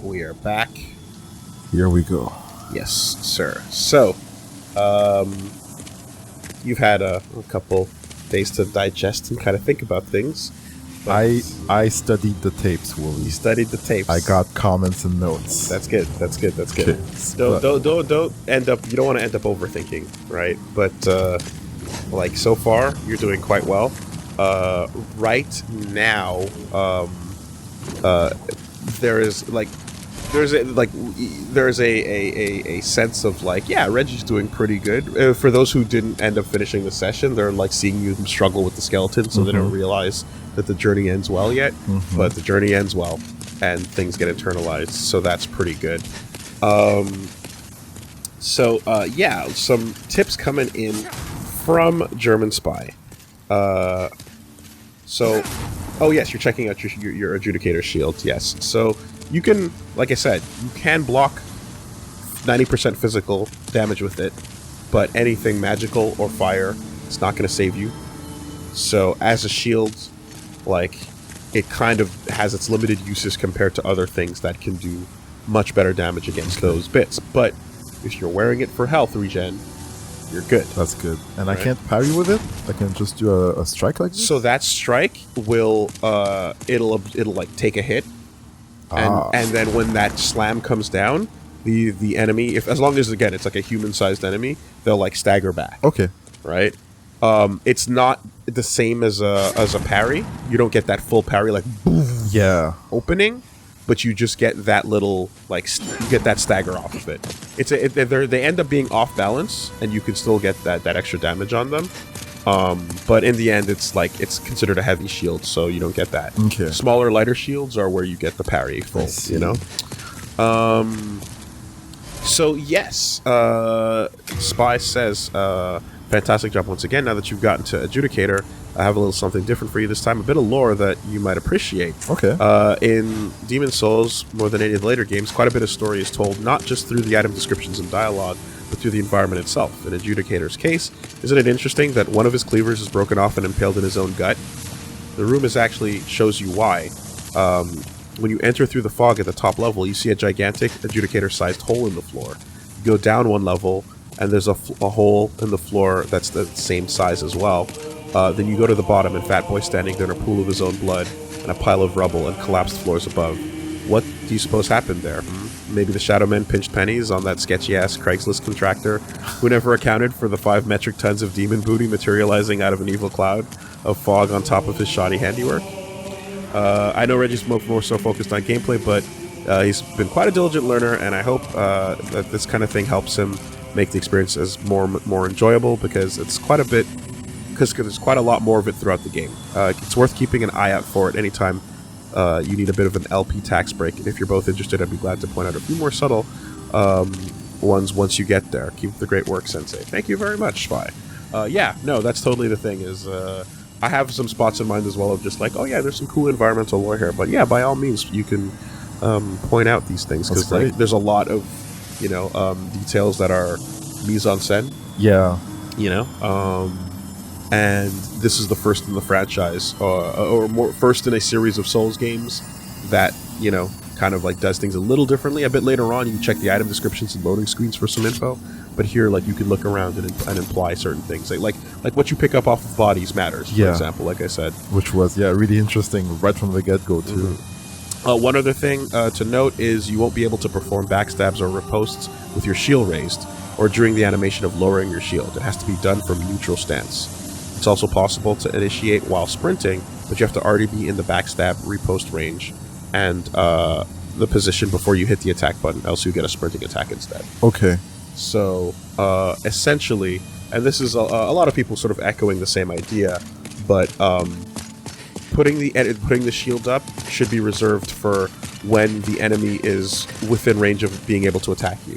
we are back. Here we go. Yes, sir. So, you've had a couple days to digest and kind of think about things. I studied the tapes, Woolie. You studied the tapes. I got comments and notes. That's good. That's good. That's good. Okay. Don't end up. You don't want to end up overthinking, right? But like so far, you're doing quite well. Right now, there's a sense of like, yeah, Reggie's doing pretty good. For those who didn't end up finishing the session, they're like seeing you struggle with the skeleton, so they don't realize that the journey ends well yet. But the journey ends well, and things get internalized, so that's pretty good. Yeah, some tips coming in from German Spy. Oh yes, you're checking out your Adjudicator shield. Yes, so you can, like I said, you can block 90% physical damage with it, but anything magical or fire, it's not going to save you. So as a shield, like, it kind of has its limited uses compared to other things that can do much better damage against those bits. But if you're wearing it for health regen, you're good. That's good. And right? I can't parry with it? I can just do a strike like this? So that strike will, it'll like take a hit. And then when that slam comes down, the enemy, as long as, again, it's like a human-sized enemy, they'll like stagger back. Okay. Right? It's not the same as a parry. You don't get that full parry, like, boom, opening, but you just get that little, like, you get that stagger off of it. They end up being off balance, and you can still get that extra damage on them. But in the end, it's considered a heavy shield, so you don't get that. Okay. Smaller, lighter shields are where you get the parry full, you know? So, yes, Spy says, fantastic job once again. Now that you've gotten to Adjudicator, I have a little something different for you this time. A bit of lore that you might appreciate. Okay. In Demon Souls, more than any of the later games, quite a bit of story is told, not just through the item descriptions and dialogue, but through the environment itself. In Adjudicator's case, isn't it interesting that one of his cleavers is broken off and impaled in his own gut? The room actually shows you why. When you enter through the fog at the top level, you see a gigantic Adjudicator-sized hole in the floor. You go down one level, and there's a hole in the floor that's the same size as well. Then you go to the bottom, and Fat Boy's standing there in a pool of his own blood, and a pile of rubble and collapsed floors above. What do you suppose happened there? Maybe the Shadow Men pinched pennies on that sketchy-ass Craigslist contractor who never accounted for the 5 metric tons of demon booty materializing out of an evil cloud of fog on top of his shoddy handiwork? I know Reggie's more so focused on gameplay, but he's been quite a diligent learner, and I hope that this kind of thing helps him make the experience as more enjoyable, because it's quite a bit, because there's quite a lot more of it throughout the game. It's worth keeping an eye out for it anytime you need a bit of an LP tax break, and if you're both interested, I'd be glad to point out a few more subtle ones once you get there. Keep the great work, Sensei. Thank you very much, Spy. Yeah, no, that's totally the thing, is I have some spots in mind as well of just like, oh yeah, there's some cool environmental lore here, but yeah, by all means, you can point out these things, because like, there's a lot of, you know, details that are mise-en-scène. Yeah. You know? And this is the first in the franchise, or first in a series of Souls games that, you know, kind of like does things a little differently. A bit later on, you can check the item descriptions and loading screens for some info, but here, like, you can look around and imply certain things. Like what you pick up off of bodies matters, for example, like I said. Which was, really interesting right from the get-go, too. One other thing to note is you won't be able to perform backstabs or riposts with your shield raised, or during the animation of lowering your shield. It has to be done from neutral stance. It's also possible to initiate while sprinting, but you have to already be in the backstab riposte range and the position before you hit the attack button, else you get a sprinting attack instead. Okay. So, essentially, and this is a lot of people sort of echoing the same idea, but putting the shield up should be reserved for when the enemy is within range of being able to attack you.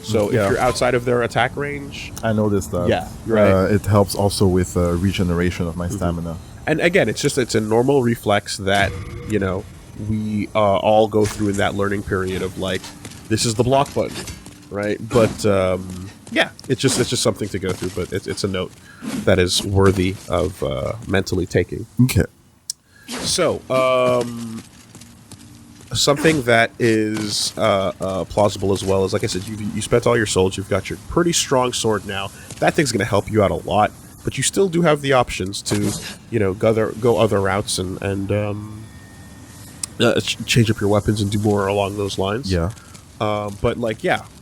So if you're outside of their attack range, I noticed that. Yeah, right. It helps also with regeneration of my stamina. And again, it's a normal reflex that, you know, we all go through in that learning period of like, this is the block button, right? But yeah, it's just something to go through. But it's a note that is worthy of mentally taking. Okay. So something that is plausible as well is, like I said, you spent all your souls. You've got your pretty strong sword now. That thing's going to help you out a lot, but you still do have the options to, go other routes and change up your weapons and do more along those lines. Yeah. But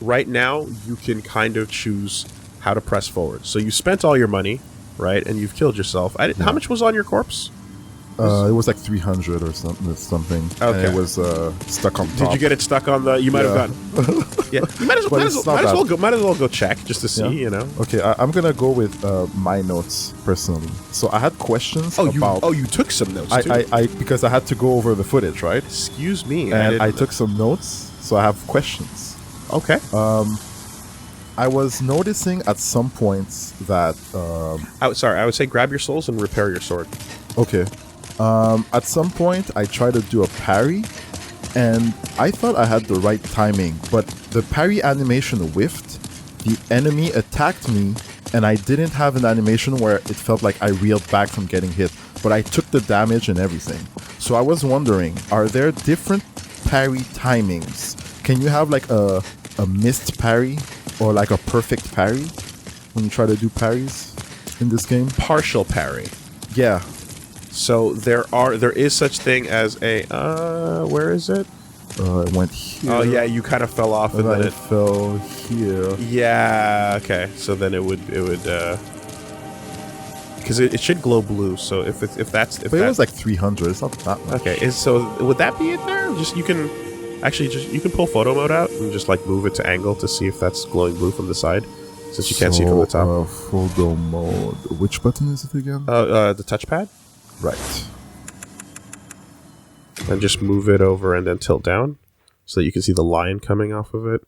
right now you can kind of choose how to press forward. So you spent all your money, right, and you've killed yourself. How much was on your corpse? It was like 300 or something. Okay. And it was stuck on top. Did you get it stuck on the? You might have gotten. Yeah, you might as well go check just to see. Okay, I'm gonna go with my notes personally. So I had questions about. You took some notes too. I because I had to go over the footage, right? Excuse me. And I took some notes, so I have questions. Okay. I was noticing at some points that. I would say grab your souls and repair your sword. Okay. At some point, I tried to do a parry, and I thought I had the right timing, but the parry animation whiffed, the enemy attacked me, and I didn't have an animation where it felt like I reeled back from getting hit, but I took the damage and everything. So I was wondering, are there different parry timings? Can you have like a missed parry or like a perfect parry when you try to do parries in this game? Partial parry. Yeah. So there is such thing as a where is it? It went here. Oh yeah, you kind of fell off and then it fell here. Yeah, okay. So then it would because it should glow blue. So if it was like 300. It's not that much. Okay, so would that be it there? You can pull photo mode out and just like move it to angle to see if that's glowing blue from the side, since you can't see from the top. Photo mode. Which button is it again? The touchpad. Right. And just move it over and then tilt down so that you can see the line coming off of it.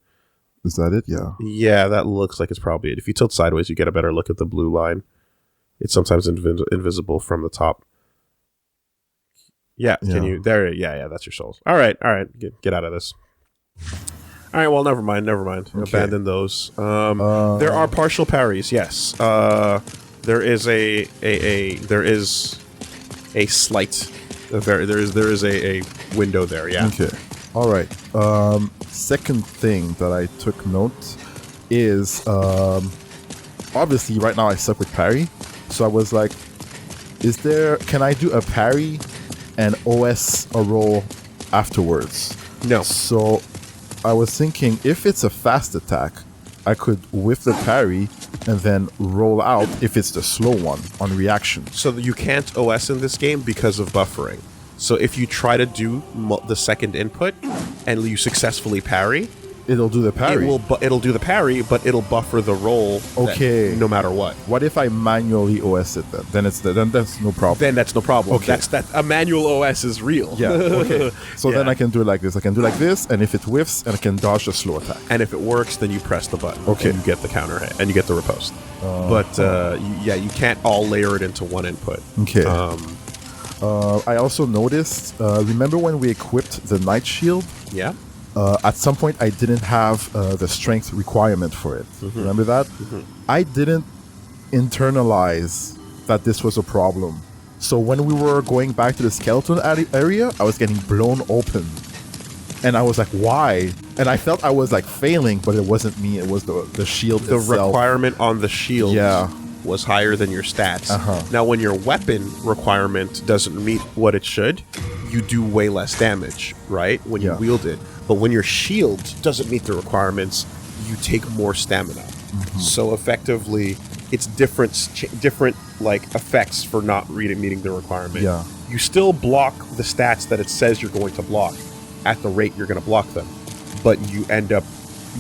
Is that it? Yeah. Yeah, that looks like it's probably it. If you tilt sideways, you get a better look at the blue line. It's sometimes invisible from the top. Yeah, can you? There, yeah, that's your souls. All right, get out of this. All right, well, never mind. Okay. Abandon those. There are partial parries, yes. There is a slight. There is a window there. Yeah. Okay. All right. Second thing that I took note is obviously right now I suck with parry, so I was like, can I do a parry and OS a roll afterwards? No. So I was thinking if it's a fast attack, I could whiff the parry and then roll out if it's the slow one on reaction. So you can't OS in this game because of buffering. So if you try to do the second input and you successfully parry, it'll do the parry. It'll do the parry, but it'll buffer the roll. Okay. No matter what. What if I manually OS it then? Then that's no problem. Then that's no problem. Okay. That a manual OS is real. Yeah. Okay. So then I can do it like this. I can do like this, and if it whiffs, and I can dodge the slow attack. And if it works, then you press the button. Okay. And you get the counter hit, and you get the riposte. You can't all layer it into one input. Okay. I also noticed. Remember when we equipped the Knight Shield? Yeah. At some point, I didn't have the strength requirement for it. Mm-hmm. Remember that? Mm-hmm. I didn't internalize that this was a problem. So when we were going back to the skeleton area, I was getting blown open. And I was like, why? And I felt I was like failing, but it wasn't me. It was the shield itself. The requirement on the shield was higher than your stats. Uh-huh. Now, when your weapon requirement doesn't meet what it should, you do way less damage, right? When you wield it. But when your shield doesn't meet the requirements, you take more stamina. Mm-hmm. So effectively, it's different like effects for not meeting the requirement. Yeah. You still block the stats that it says you're going to block at the rate you're going to block them, but you end up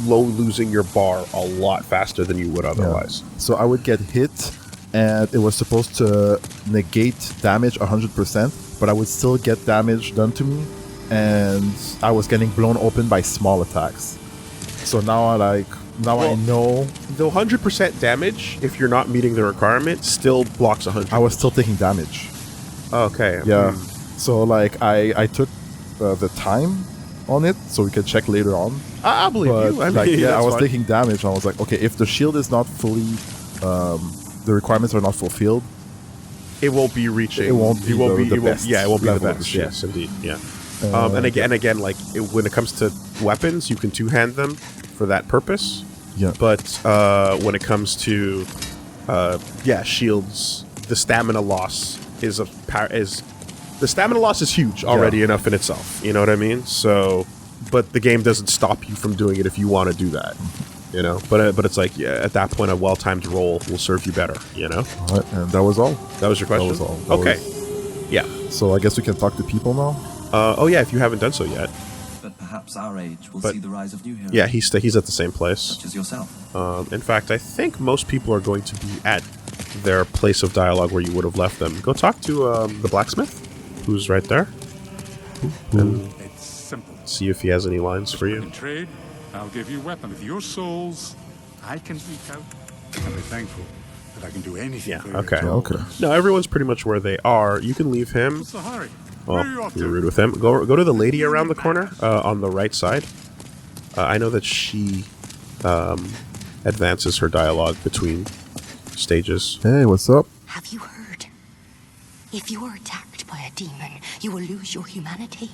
losing your bar a lot faster than you would otherwise. Yeah. So I would get hit, and it was supposed to negate damage 100%, but I would still get damage done to me. And I was getting blown open by small attacks. So now I know the 100% damage, if you're not meeting the requirement, still blocks 100. I was still taking damage. Okay. Yeah. So like I took the time on it, so we can check later on. I believe you. I was taking damage. And I was like, okay, if the shield is not fully, the requirements are not fulfilled, it won't be reaching. It won't be the best. Yeah, it won't be the level best. Yes, indeed. Yeah. And again, like when it comes to weapons, you can two-hand them for that purpose. Yeah. But when it comes to shields, the stamina loss is huge already enough in itself. You know what I mean? So, but the game doesn't stop you from doing it if you want to do that. You know, but it's like at that point a well-timed roll will serve you better. You know. All right, and that was all. That was your question. That was all. Okay. Yeah. So I guess we can talk to people now. Oh yeah, if you haven't done so yet. But perhaps our age will see the rise of new heroes. Yeah, he's at the same place. Such as yourself. In fact, I think most people are going to be at their place of dialogue where you would have left them. Go talk to the blacksmith, who's right there, and It's simple. see if he has any lines for you. In trade, I'll give you weapon with your souls. I can eke out and be thankful that I can do anything Yeah. for you. Okay. Okay. No, everyone's pretty much where they are. You can leave him. What's the hurry? Where are you Oh, off you're to? rude with him. Go to the lady around the corner on the right side. I know that she advances her dialogue between stages. Hey, what's up? Have you heard? If you are attacked by a demon, you will lose your humanity.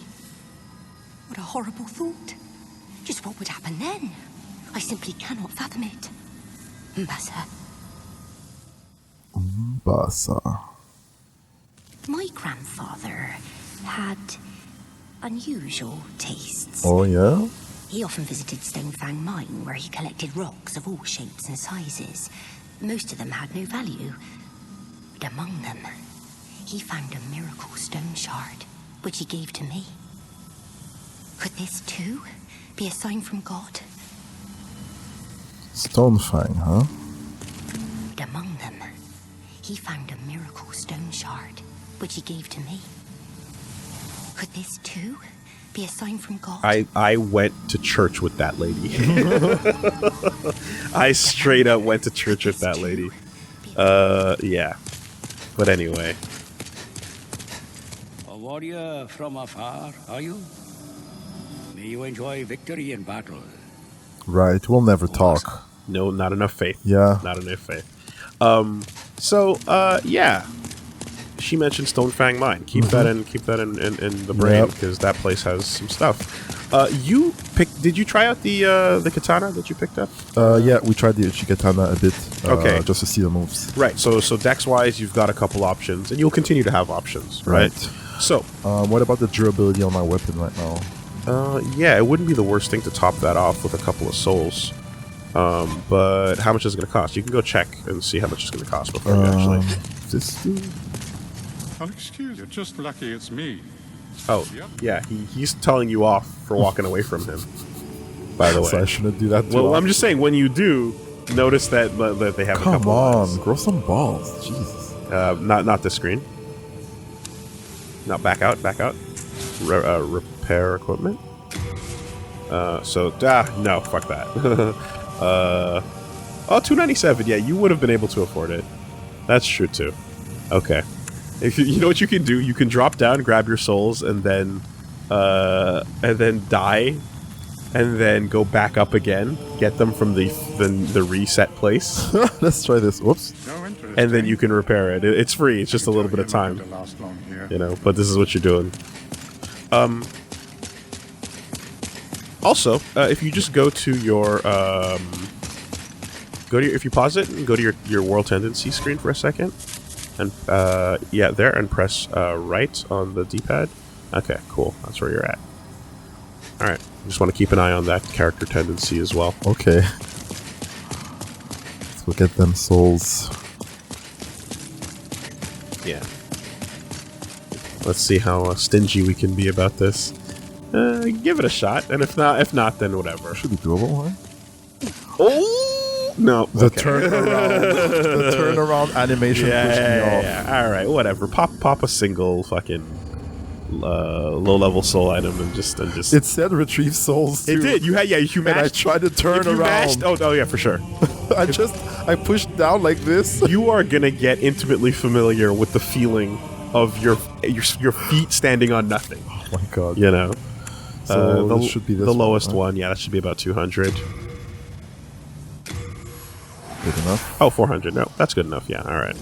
What a horrible thought. Just what would happen then? I simply cannot fathom it. Mbasa, Basa. my grandfather had unusual tastes. Oh yeah. He often visited Stonefang mine, where he collected rocks of all shapes and sizes. Most of them had no value, but among them, he found a miracle stone shard, which he gave to me. Could this too be a sign from God? Stonefang, huh? But among them, he found a miracle stone shard, which he gave to me. Could this too be a sign from God? I went to church with that lady. I straight up went to church with that lady. Yeah. But anyway. A warrior from afar, are you? May you enjoy victory in battle. Right. We'll never talk. No, not enough faith. Yeah. Not enough faith. Yeah. She mentioned Stonefang Mine. Keep that in the brain, Yep. because that place has some stuff. Did you try out the katana that you picked up? Yeah, we tried the Uchikatana a bit. Okay. Just to see the moves. Right. So dex wise, you've got a couple options, and you'll continue to have options, right? So, What about the durability on my weapon right now? yeah, it wouldn't be the worst thing to top that off with a couple of souls. But how much is it going to cost? You can go check and see how much it's going to cost before you actually. 50? I'll excuse you. Just lucky it's me. Oh, yeah, he's telling you off for walking away from him. By the way, So I shouldn't do that too well, I'm often. just saying when you do, notice that they have a Come couple on, lines. grow some balls. Jesus. Not this screen. Not back out. Repair equipment. No, fuck that. $297. Yeah, you would have been able to afford it. That's true too. Okay. If you know what you can do, you can drop down, grab your souls, and then die, and then go back up again, get them from the reset place, Let's try this. Whoops. No interest. and then you can repair it. It's free. It's just a little bit of time, To last long here. you know. But this is what you're doing. Also, if you just go to your if you pause it and go to your world tendency screen for a second, and there, and press right on the D-pad. Okay, cool. That's where you're at. All right. Just want to keep an eye on that character tendency as well. Okay. Let's go get them souls. Yeah. Let's see how stingy we can be about this. Give it a shot, and if not, then whatever. Should be doable, huh? Oh no! The okay. turnaround animation pushed me off. Yeah. All right, whatever. Pop a single fucking low-level soul item and just. It said retrieve souls. It too. did. You mashed. And I tried to turn If you around. mashed, oh yeah, for sure. I pushed down like this. You are gonna get intimately familiar with the feeling of your feet standing on nothing. Oh my god. You know. So this should be this the one, lowest right? one. Yeah, that should be about 200. Good enough. Oh, 400. No, that's good enough. Yeah. All right.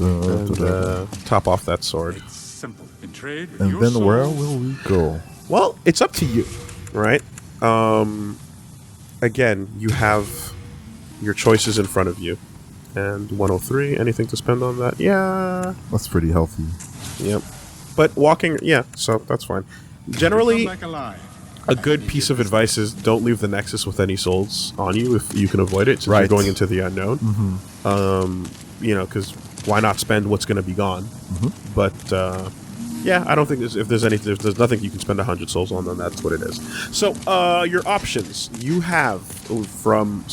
And, top off that sword. It's simple. In trade And your then where souls. will we go? Well, it's up to you, right? Again, you have your choices in front of you. And 103, anything to spend on that? Yeah. That's pretty healthy. Yep. But walking, yeah, so that's fine. Generally, Come back alive. a good piece of advice is don't leave the Nexus with any souls on you if you can avoid it, since Right. you're going into the unknown. Because why not spend what's going to be gone? But yeah, I don't think if there's nothing you can spend 100 souls on, then that's what it is. So your options you have from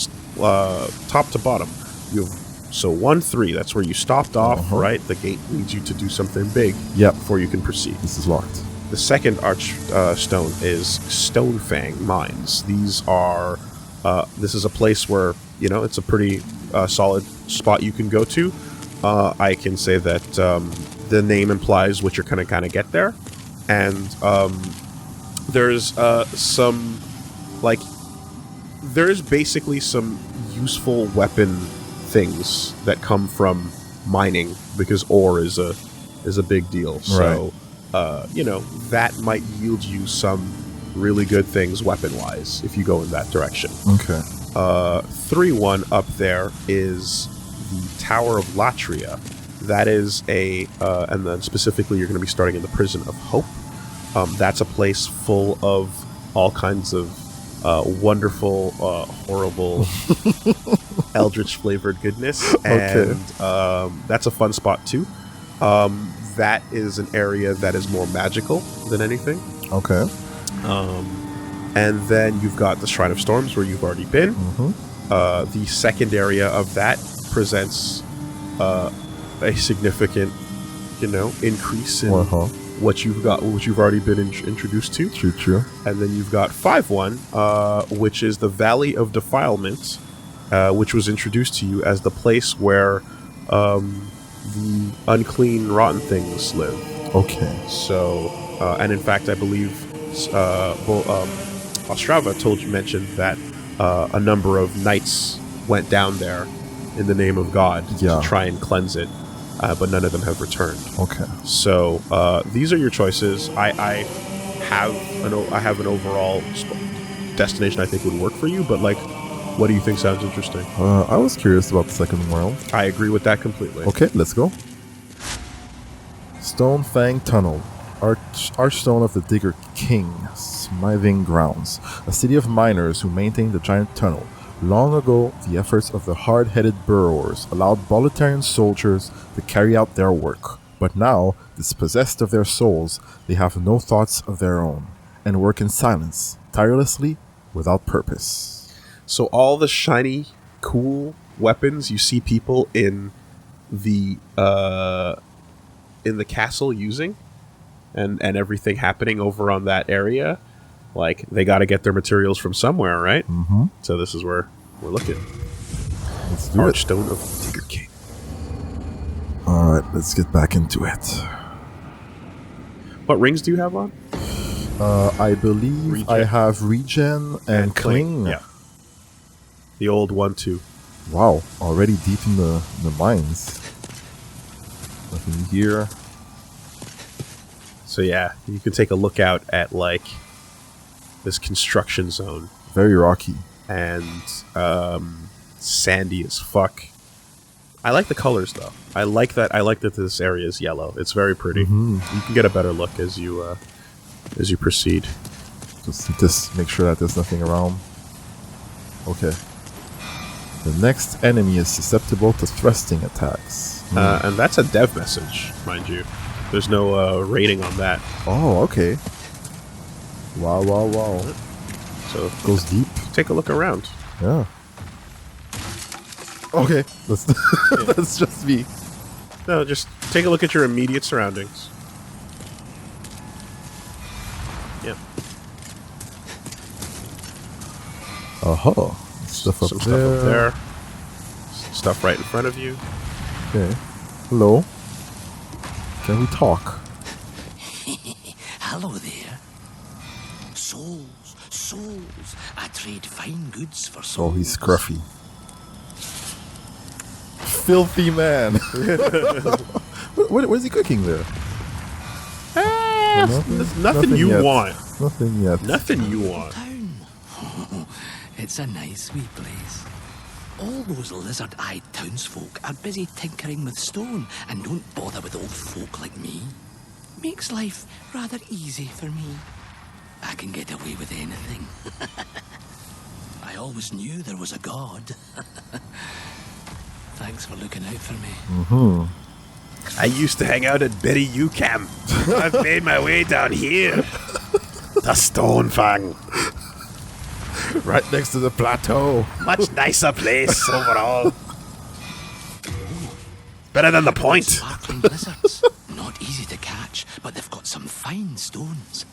top to bottom. You have 1-3. That's where you stopped off. Right, the gate needs you to do something big. Yep. Before you can proceed. This is locked. The second arch stone is Stonefang mines. These are this is a place where it's a pretty solid spot you can go to. I can say that the name implies what you're gonna kind of get there, and there's some there's basically some useful weapon things that come from mining because ore is a big deal. So that might yield you some really good things weapon-wise if you go in that direction. Okay. 3-1 up there is the Tower of Latria. That is and then specifically you're going to be starting in the Prison of Hope. That's a place full of all kinds of wonderful, horrible, eldritch-flavored goodness. And that's a fun spot too. That is an area that is more magical than anything. Okay. And then you've got the Shrine of Storms where you've already been. The second area of that presents a significant, increase in what you've already been introduced to. True. And then you've got 5-1, which is the Valley of Defilement, which was introduced to you as the place where the unclean, rotten things live. Okay. So, and in fact, I believe Ostrava mentioned that a number of knights went down there in the name of God to try and cleanse it, but none of them have returned. Okay. So these are your choices. I have an overall destination I think would work for you, but what do you think sounds interesting? I was curious about the second world. I agree with that completely. Okay, let's go. Stonefang Tunnel, Archstone of the Digger King, Smithing Grounds, a city of miners who maintained the giant tunnel. Long ago, the efforts of the hard-headed burrowers allowed Bolitarian soldiers to carry out their work. But now, dispossessed of their souls, they have no thoughts of their own, and work in silence, tirelessly, without purpose. So all the shiny, cool weapons you see people in the castle using, and everything happening over on that area, they got to get their materials from somewhere, right? Mm-hmm. So this is where we're looking. Let's do it. Archstone of the Digger King. Alright, let's get back into it. What rings do you have on? I believe Regen. I have Regen and Cling. Yeah. The old 1-2. Wow, already deep in the mines. Nothing here. So yeah, you can take a look out at this construction zone. Very rocky. And sandy as fuck. I like the colors though. I like that this area is yellow. It's very pretty. You can get a better look as you proceed. Just make sure that there's nothing around. Okay. The next enemy is susceptible to thrusting attacks. And that's a dev message, mind you. There's no rating on that. Oh, okay. Wow. So Goes deep. take a look around. Yeah. Okay. That's just me. No, just take a look at your immediate surroundings. Yeah. Stuff up Some there. stuff up there. Stuff right in front of you. Okay. Hello. Can we talk? Hello there. Souls. I trade fine goods for Oh, souls. he's scruffy. Filthy man. What is he cooking there? Nothing you yet. want. Nothing yet. Nothing you want. Town. It's a nice wee place. All those lizard-eyed townsfolk are busy tinkering with stone and don't bother with old folk like me. Makes life rather easy for me. I can get away with anything. I always knew there was a god. Thanks for looking out for me. I used to hang out at Betty U Camp. I've made my way down here. The Stonefang. Right next to the plateau. Much nicer place overall. Better than the point. Sparkling lizards. Not easy to catch, but they've got some fine stones.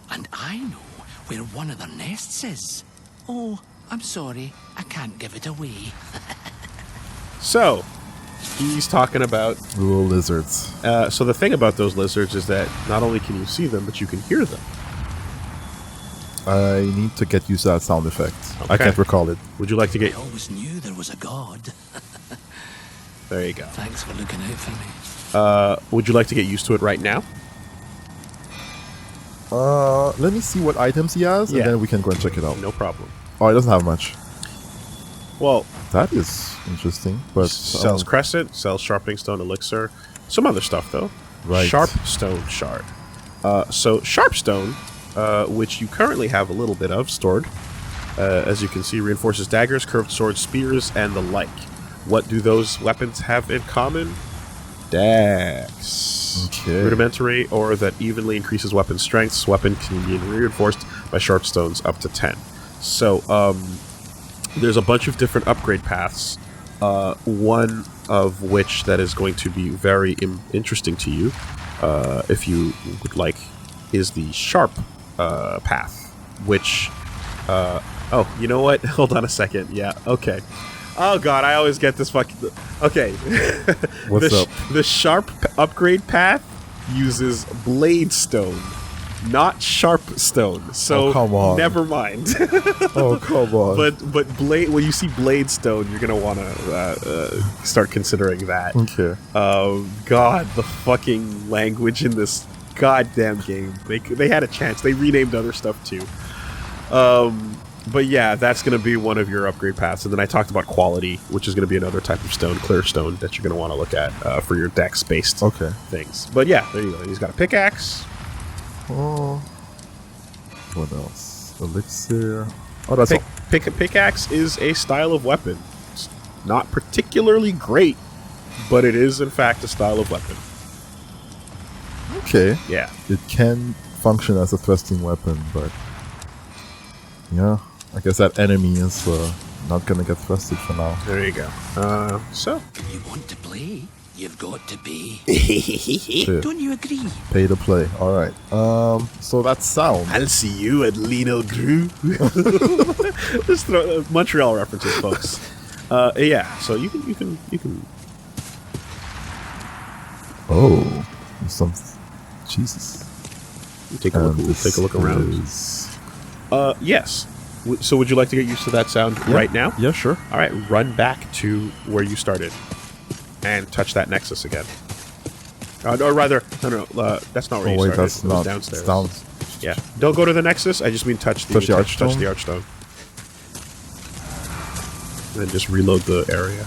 And I know where one of their nests is. Oh, I'm sorry. I can't give it away. So, he's talking about... Little lizards. So the thing about those lizards is that not only can you see them, but you can hear them. I need to get used to that sound effect. I Okay. can't recall it. Would you like to I get... always knew there was a god. There you go. Thanks for looking out for me. Would you like to get used to it right now? Let me see what items he has, Yeah. and then we can go and check it out. No problem. Oh, he doesn't have much. Well, That is interesting, but sells Crescent, sells Sharpening Stone Elixir, some other stuff though. Right. Sharp Stone Shard. So Sharp Stone, which you currently have a little bit of stored, as you can see, reinforces daggers, curved swords, spears, and the like. What do those weapons have in common? Dax. Okay. Rudimentary, or that evenly increases weapon strengths. Weapon can be reinforced by sharp stones up to 10. So, there's a bunch of different upgrade paths. One of which that is going to be very interesting to you, if you would like, is the sharp path. Which, oh, you know what? Hold on a second. Yeah, okay. Oh god, I always get this fucking... Okay. What's up? The sharp upgrade path uses blade stone, not sharp stone. So, Oh, come on. never mind. Oh, come on. But blade, when you see blade stone, you're gonna want to start considering that. Okay. God, the fucking language in this goddamn game. They had a chance. They renamed other stuff too. But yeah, that's going to be one of your upgrade paths. And then I talked about quality, which is going to be another type of stone, clear stone, that you're going to want to look at for your dex-based Okay. things. But yeah, there you go. He's got a pickaxe. Oh. What else? Elixir. Oh, that's all. Pickaxe is a style of weapon. It's not particularly great, but it is in fact a style of weapon. Okay. Yeah. It can function as a thrusting weapon, but yeah, I guess that enemy is not gonna get thrusted for now. There you go. So. You want to play? You've got to pay. Shit. Don't you agree? Pay to play. All right. So that sound. I'll see you at Lino Gru. Just throw Montreal references, folks. Yeah. So you can. Oh, some. Jesus. Take a look. And this Take a look around. is- Yes. So would you like to get used to that sound right now? Yeah, sure. All right. Run back to where you started, and touch that nexus again. Or rather, no. That's not where Oh you wait, started. that's It was not downstairs. down. Yeah. Don't go to the nexus. I just mean touch the Touch the archstone? Touch the archstone. And just reload the area.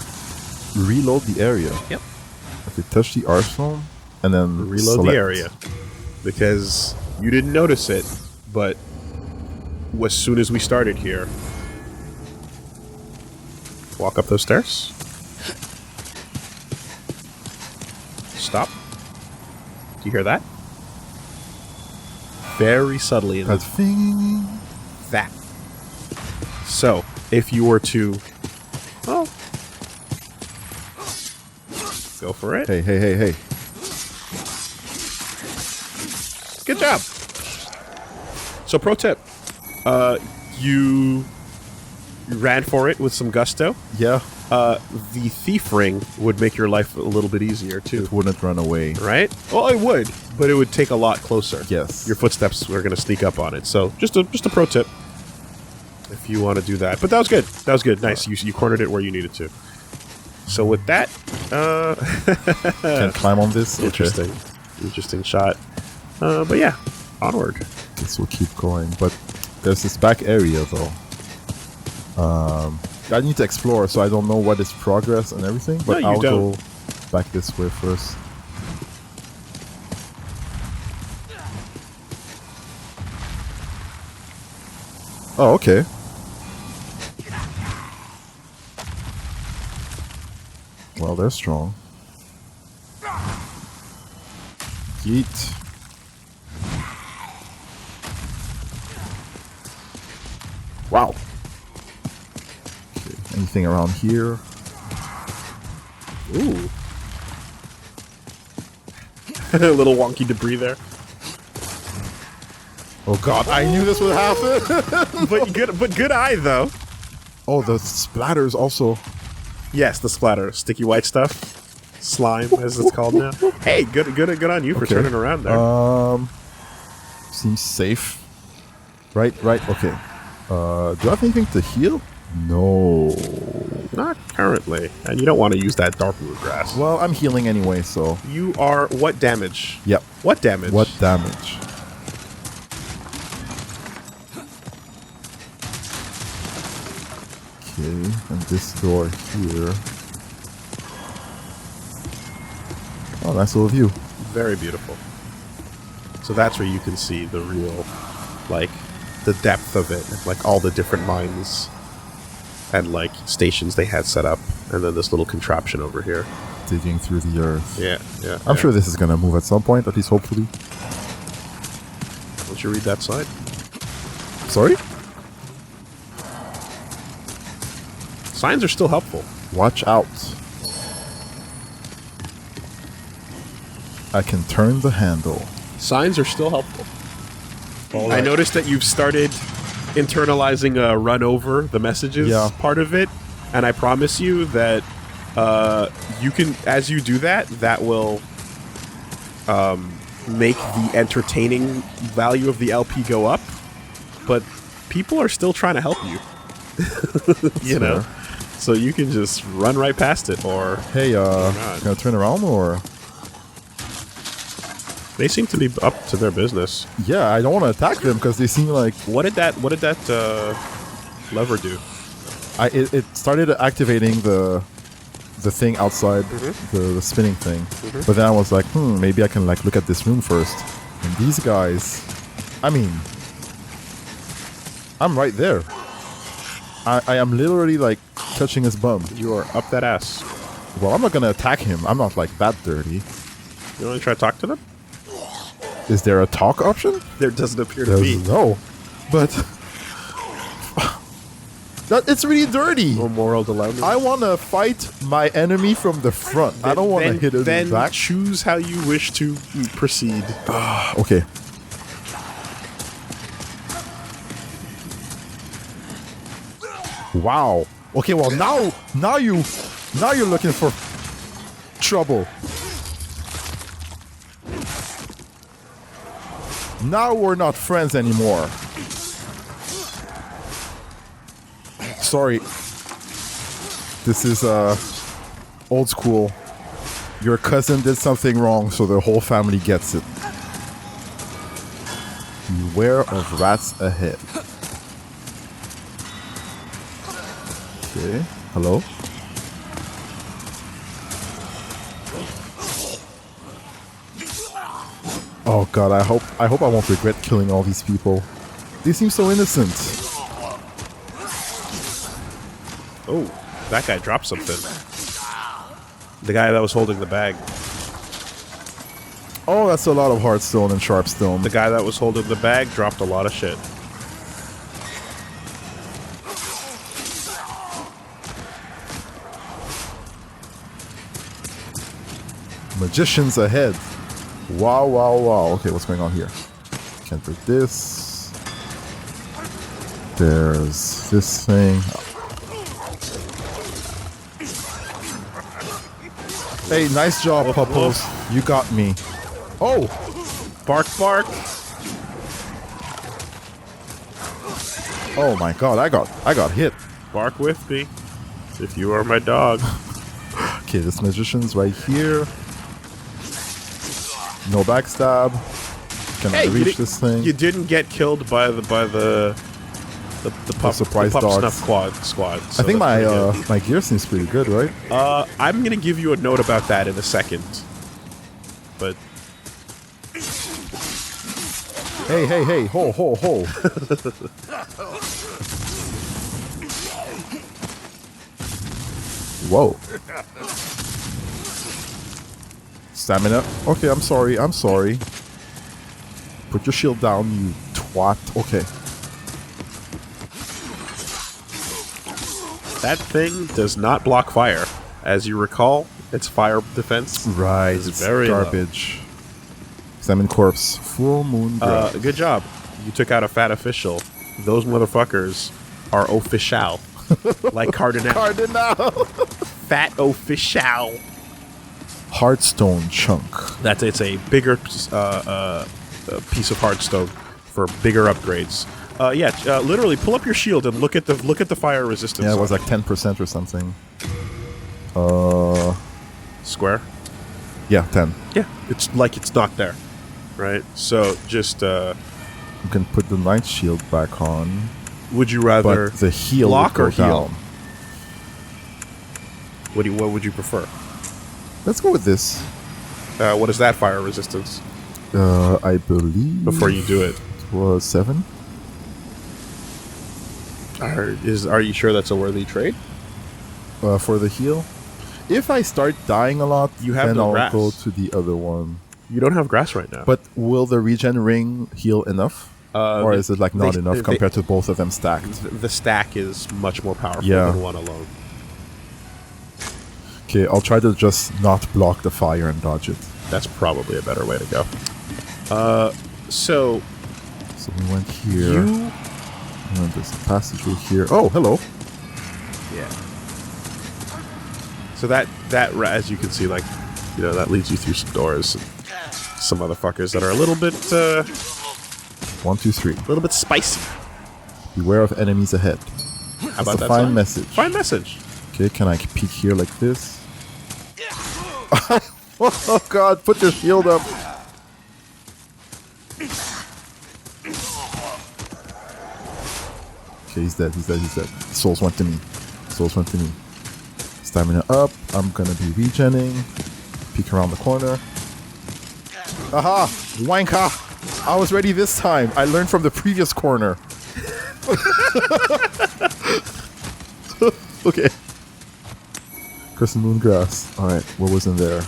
Reload the area. Yep. Okay, touch the arsenal and then Reload select. the area, because you didn't notice it, but as soon as we started here, walk up those stairs. Stop. Do you hear that? Very subtly in That thing. that. So, if you were to, well, go for it. Hey. Good job. So, pro tip: you ran for it with some gusto. Yeah, The thief ring would make your life a little bit easier too, it wouldn't run away. right? Well, it would, but it would take a lot closer. Yes. Your footsteps are going to sneak up on it. So, just a pro tip if you want to do that. But that was good. That was good. Nice. You cornered it where you needed to. So with that, Can climb on this. Okay. interesting shot. But yeah, onward. This will keep going, but there's this back area though. I need to explore, so I don't know what is progress and everything. But No, you I'll don't. go back this way first. Oh, okay. Well, they're strong. Yeet. Wow. Okay, anything around here? Ooh. A little wonky debris there. Oh god, I knew this would happen! But good eye though. Oh, the splatters also. Yes, the splatter, sticky white stuff, slime as it's called now. Hey, good on you for Okay. turning around there. Seems safe. Right, okay. Do I have anything to heal? No. Not currently, and you don't want to use that dark root grass. Well, I'm healing anyway, so. You are what damage? Yep. What damage? What damage? Okay, and this door here. Oh, nice little view. Very beautiful. So that's where you can see the real, like, the depth of it, like all the different mines and like stations they had set up, and then this little contraption over here. Digging through the earth. Yeah. I'm sure this is gonna move at some point, at least hopefully. Why don't you read that side? Sorry? Signs are still helpful. Watch out. I can turn the handle. Signs are still helpful. I noticed that you've started internalizing run over the messages part of it, and I promise you that you can, as you do that, that will make the entertaining value of the LP go up, but people are still trying to help you. You know? So you can just run right past it, or... Hey, can I turn around, or...? They seem to be up to their business. Yeah, I don't want to attack them, because they seem like... What did that lever do? It started activating the thing outside, the spinning thing. But then I was like, maybe I can like look at this room first. And these guys, I mean, I'm right there. I am literally like touching his bum. You are up that ass. Well, I'm not gonna attack him. I'm not like that dirty. You want to try to talk to them? Is there a talk option? There doesn't appear to be. No, but it's really dirty. No moral dilemma. I want to fight my enemy from the front. I don't want to hit it in Then the back. choose how you wish to proceed. Okay. Wow. Okay, well now you're looking for trouble. Now we're not friends anymore. Sorry. This is old school. Your cousin did something wrong, so the whole family gets it. Beware of rats ahead. Okay. Hello? Oh god, I hope I won't regret killing all these people. They seem so innocent. Oh, that guy dropped something. The guy that was holding the bag. Oh, that's a lot of hardstone and sharpstone. The guy that was holding the bag dropped a lot of shit. Magicians ahead. Wow, wow, wow. Okay, what's going on here? Can't break this. There's this thing. Hey, nice job, Puppos. You got me. Oh! Bark, bark. Oh my god, I got hit. Bark with me. If you are my dog. Okay, this magician's right here. No backstab. Can Hey, I you reach di- this thing? You didn't get killed by the surprise pup dogs. snuff squad. I so think that's pretty my good. my gear seems pretty good, right? I'm gonna give you a note about that in a second. But Hey, ho. Whoa. Stamina. Okay, I'm sorry. Put your shield down, you twat. Okay. that thing does not block fire. As you recall, its fire defense Right, is it's very low. garbage. Examine corpse. Full moon grass. Good job. You took out a fat official. Those motherfuckers are official. Like Cardinal. Cardinal. Fat official. Heartstone chunk. It's a bigger piece of hardstone for bigger upgrades. Literally pull up your shield and look at the fire resistance. Yeah, it was on like 10% or something. square. Yeah, 10. Yeah, it's like it's not there, right? So just You can put the knight shield back on, would you rather but the heal block would or go heal? down. What would you prefer? Let's go with this. What is that fire resistance? I believe Before you do it, it was 7. are you sure that's a worthy trade? For the heal. If I start dying a lot, You have then no I'll grass. go to the other one. You don't have grass right now. But will the regen ring heal enough? Or is it like not enough compared to both of them stacked? The stack is much more powerful Yeah. than one alone. Okay, I'll try to just not block the fire and dodge it. That's probably a better way to go. So So we went here. you, And there's a passageway here. Oh, hello. yeah. So that as you can see, like, that leads you through some doors, and some motherfuckers that are a little bit 1, 2, 3. spicy. Beware of enemies ahead. How about a that? fine song? message. Fine message. Okay, can I peek here like this? Oh god, put your shield up. Okay, he's dead. Souls went to me. Stamina up. I'm gonna be regenning. Peek around the corner. Aha! Wanka! I was ready this time. I learned from the previous corner. Okay. Crescent moon grass. Alright, what was in there?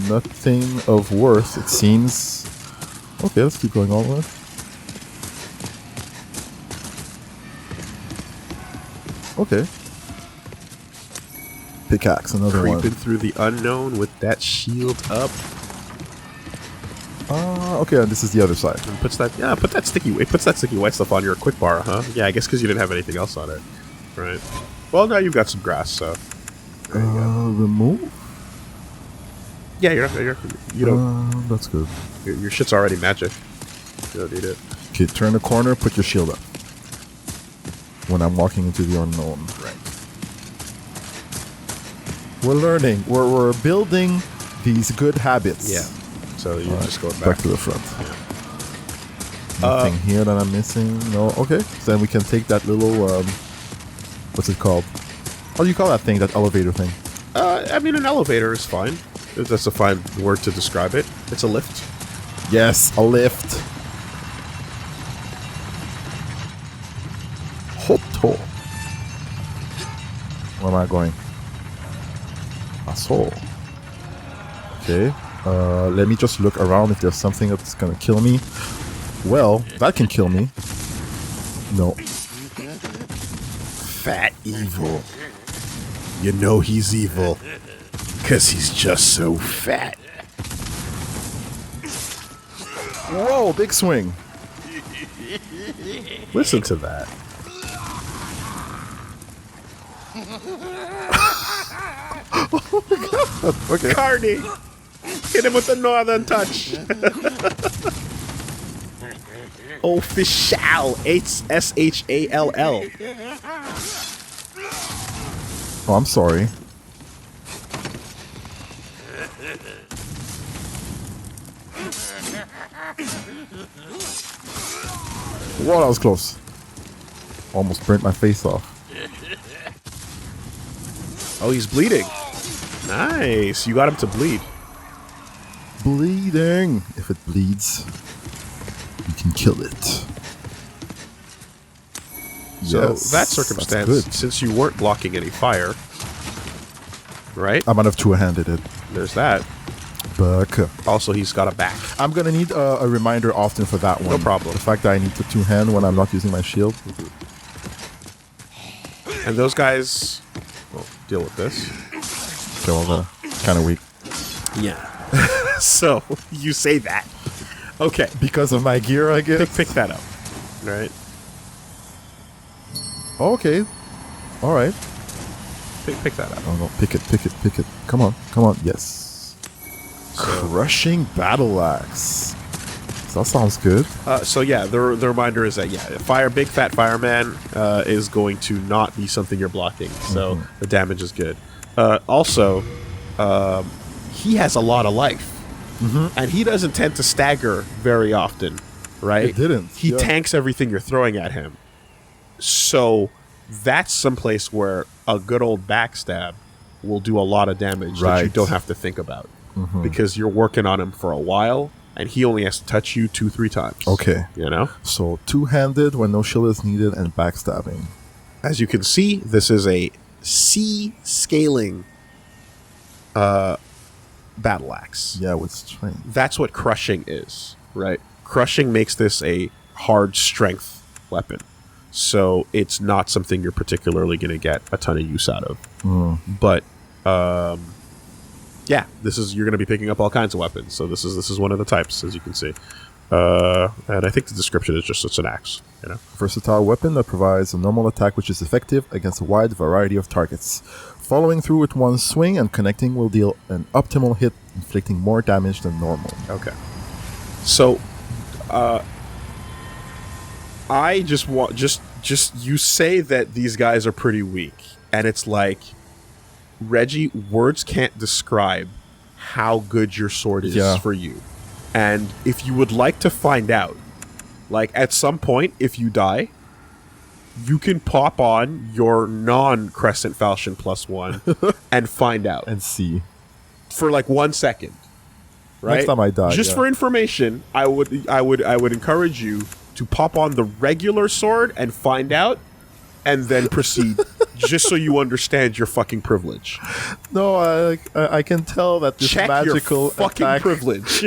Nothing of worth, it seems. Okay, let's keep going all the way. Okay. Pickaxe, another Creeping one. through the unknown with that shield up. Okay, and this is the other side. And puts that sticky white stuff on your quick bar, huh? Yeah, I guess because you didn't have anything else on it, right? Well, now you've got some grass, so there you go. Remove? Yeah, you don't. That's good. Your shit's already magic. You don't need it. Okay, turn the corner, put your shield up. When I'm walking into the unknown. Right. We're learning. We're building these good habits. Yeah. So you're just going Back to the front. Nothing here that I'm missing. No. Okay. So then we can take that little what's it called? How do you call that thing? That elevator thing? I mean, an elevator is fine. That's a fine word to describe it. It's a lift. Yes, a lift. Hoto. Where am I going? Asshole. Okay. Let me just look around if there's something that's gonna kill me. Well, that can kill me. No. Fat evil. You know he's evil. Because he's just so fat. Whoa, big swing. Listen to that. Okay. Cardi! Hit him with the northern touch. Official. Shall. Oh, I'm sorry. Whoa, that was close. Almost burnt my face off. Oh, he's bleeding. Nice. You got him to bleed. Bleeding. If it bleeds, you can kill it. So Yes, that that's circumstance, good. since you weren't blocking any fire, right? I might have two-handed it. There's that. But Also, he's got a back. I'm gonna need a reminder often for that one. No problem. The fact that I need to two-hand when I'm not using my shield. And those guys will deal with this. Okay, well, kind of weak. Yeah. So, you say that. Okay. Because of my gear, I guess. Pick that up. Right? Okay. All right. Pick that up. Oh no! Pick it! Come on! Yes. Crushing battle axe. So that sounds good. So yeah, the reminder is that big fat fireman is going to not be something you're blocking. So the damage is good. Also, he has a lot of life, and he doesn't tend to stagger very often, right? It didn't. He Yeah. tanks everything you're throwing at him. So that's someplace where a good old backstab will do a lot of damage that you Right. don't have to think about, because you're working on him for a while. And he only has to touch you 2-3 times. Okay. You know? So two-handed when no shield is needed and backstabbing. As you can see, this is a C scaling battle axe. Yeah, with strength. That's what crushing is, right? Crushing makes this a hard strength weapon. So it's not something you're particularly going to get a ton of use out of. But yeah, you're going to be picking up all kinds of weapons. So this is one of the types, as you can see. And I think the description is just it's an axe. You know, Versatile weapon that provides a normal attack which is effective against a wide variety of targets. Following through with one swing and connecting will deal an optimal hit, inflicting more damage than normal. okay. So, I just want just you say that these guys are pretty weak, and it's like, Reggie, words can't describe how good your sword is Yeah. for you. And if you would like to find out, like at some point, if you die, you can pop on your non-Crescent Falchion +1 and find out And see. for like 1 second. Right? Next time I die, just yeah. for information, I would encourage you to pop on the regular sword and find out, and then proceed, just so you understand your fucking privilege. No, I can tell that this Check magical your fucking attack, privilege.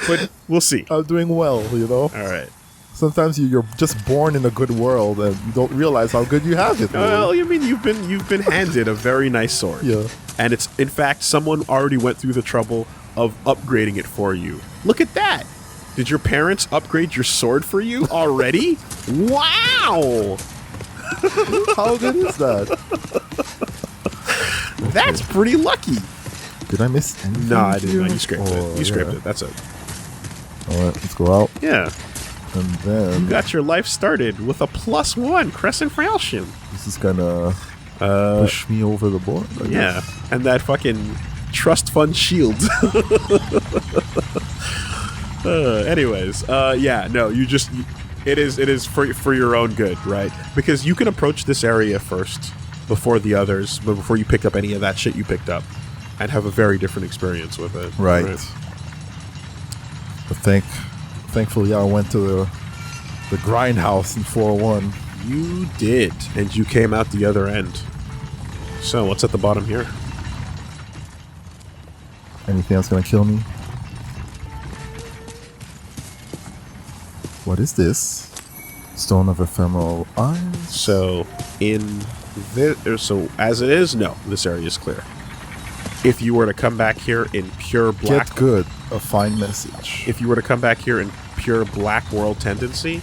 But we'll see. I'm doing well, you know? All right. Sometimes you're just born in a good world and you don't realize how good you have it. really. Well, you mean you've been handed a very nice sword. Yeah. And it's, in fact, someone already went through the trouble of upgrading it for you. Look at that. Did your parents upgrade your sword for you already? Wow. How good is that? That's pretty lucky. Did I miss anything? No, I didn't. here? No, you scraped Oh, it. You scraped yeah. it. That's it. Alright, let's go out. Yeah. And then You got your life started with a +1 Crescent Falchion. this is gonna push me over the board. I Yeah. guess. And that fucking trust fund shield. Anyways, yeah, no, it is for your own good, right? Because you can approach this area first before the others, but before you pick up any of that shit you picked up, and have a very different experience with it. Right. But thankfully, I went to the grindhouse in 4-1. You did, and you came out the other end. So, what's at the bottom here? Anything that's gonna kill me? What is this? Stone of Ephemeral Eyes? So, so as it is, no, this area is clear. If you were to come back here in pure black, Get good. A fine message. if you were to come back here in pure black world tendency,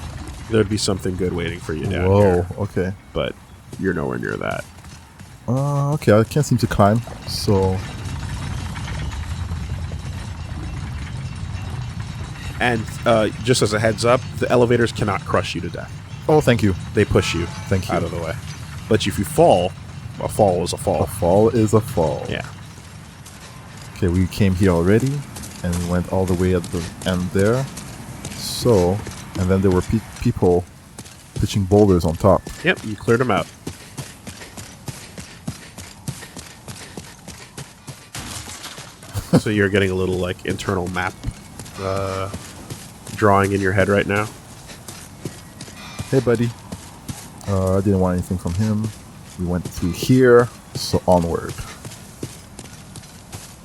there'd be something good waiting for you down Whoa, here. okay. But you're nowhere near that. Okay, I can't seem to climb, so... And just as a heads up, the elevators cannot crush you to death. Oh, thank you. They push you Thank you. out of the way. But if you fall, a fall is a fall. A fall is a fall. Yeah. Okay, we came here already. and we went all the way at the end there. So, and then there were people pitching boulders on top. Yep, you cleared them out. So you're getting a little like internal map drawing in your head right now. Hey, buddy. I didn't want anything from him. We went through here, so onward.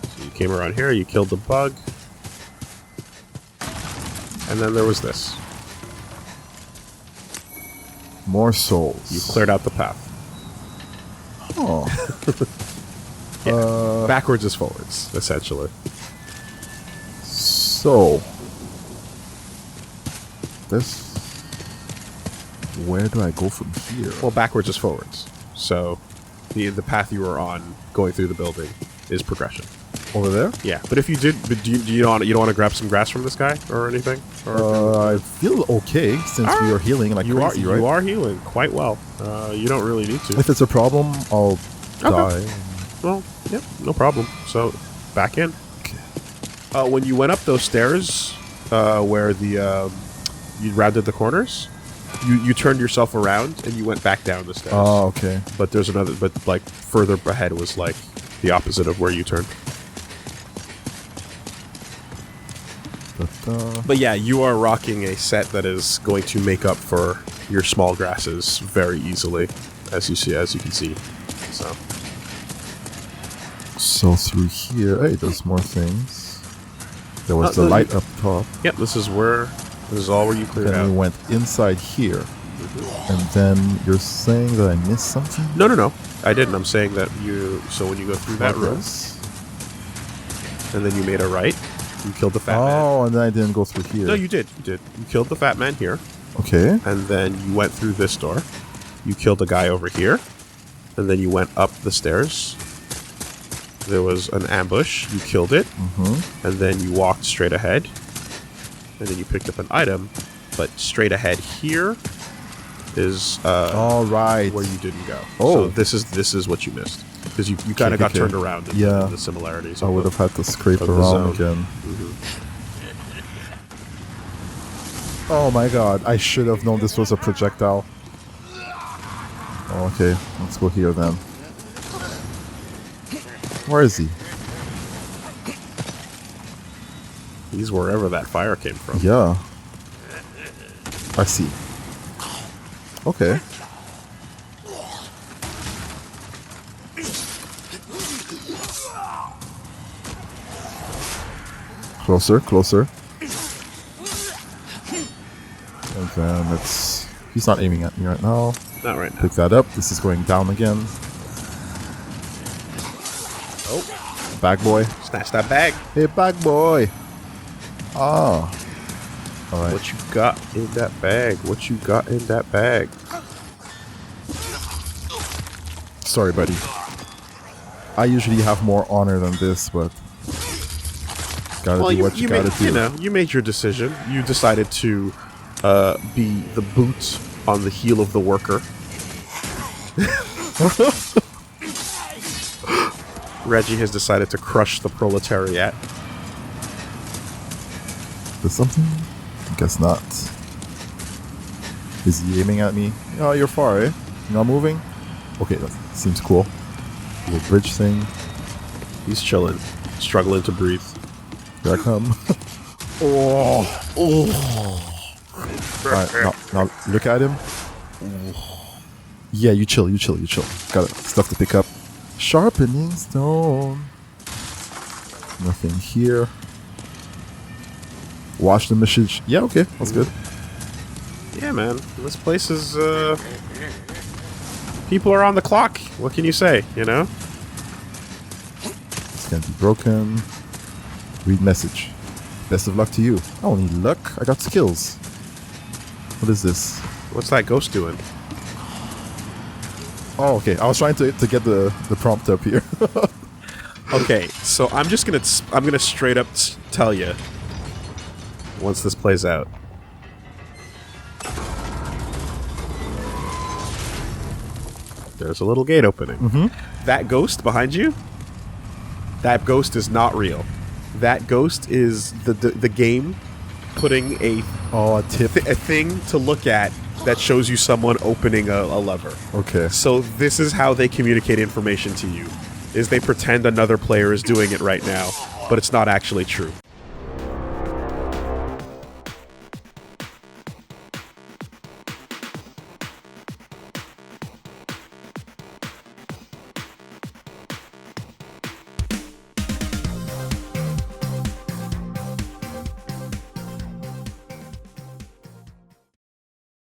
So you came around here, you killed the bug. And then there was this. More souls. You cleared out the path. Oh. Backwards is forwards, essentially. So, this. Where do I go from here? Well, backwards is forwards. So the path you were on going through the building is progression. Over there? Yeah, but if you did, but do you don't want to grab some grass from this guy or anything? Or I feel okay since we are healing like crazy, right? You are healing quite well. You don't really need to. If it's a problem, I'll die. Well, yeah, no problem. So back in. Okay. When you went up those stairs, where the you rounded the corners, you turned yourself around and you went back down the stairs. Oh, okay. But there's another, but like further ahead was like the opposite of where you turned. But yeah, you are rocking a set that is going to make up for your small grasses very easily, as you can see. So through here, hey, there's more things. There was the light up top. Yep, this is all where you cleared Then out. we went inside here, and then you're saying that I missed something. No, I didn't. I'm saying that you. So when you go through that room, and then you made a right, you killed the fat man. Oh, and then I didn't go through here. No, you did. You killed the fat man here. Okay. And then you went through this door. You killed a guy over here. And then you went up the stairs. There was an ambush. You killed it. Mm-hmm. And then you walked straight ahead. And then you picked up an item. But straight ahead here is all right, where you didn't go. Oh. So this is what you missed. Because you kind of got turned around in the similarities. I would have had to scrape of the around zone. again. Oh my god, I should have known this was a projectile. Okay, let's go here then. Where is he? He's wherever that fire came from. Yeah. I see. Okay. Closer, closer. And then let's... He's not aiming at me right now. Not right now. Pick that up. This is going down again. Oh. Bag boy. Snatch that bag. Hey, bag boy. Ah. Alright. What you got in that bag? What you got in that bag? Sorry, buddy. I usually have more honor than this, but... Gotta do what you gotta do. You know, you made your decision. You decided to be the boot on the heel of the worker. Reggie has decided to crush the proletariat. There's something? I guess not. Is he aiming at me? Oh, you're far, eh? You're not moving? Okay, that seems cool. Little bridge thing. He's chilling, struggling to breathe. Here I come. Alright, now look at him. Yeah, you chill. Got stuff to pick up. Sharpening stone. Nothing here. Watch the message. Yeah, okay, that's good. Yeah, man. This place is, people are on the clock. What can you say, you know? This can't be broken. Read message. Best of luck to you. I don't need luck. I got skills. What is this? What's that ghost doing? Oh, okay. I was trying to get the prompt up here. Okay, so I'm gonna straight up tell you once this plays out. There's a little gate opening. Mm-hmm. That ghost behind you, that ghost is not real. That ghost is the game putting a tip. a thing to look at that shows you someone opening a lever. Okay. So this is how they communicate information to you, is they pretend another player is doing it right now, but it's not actually true.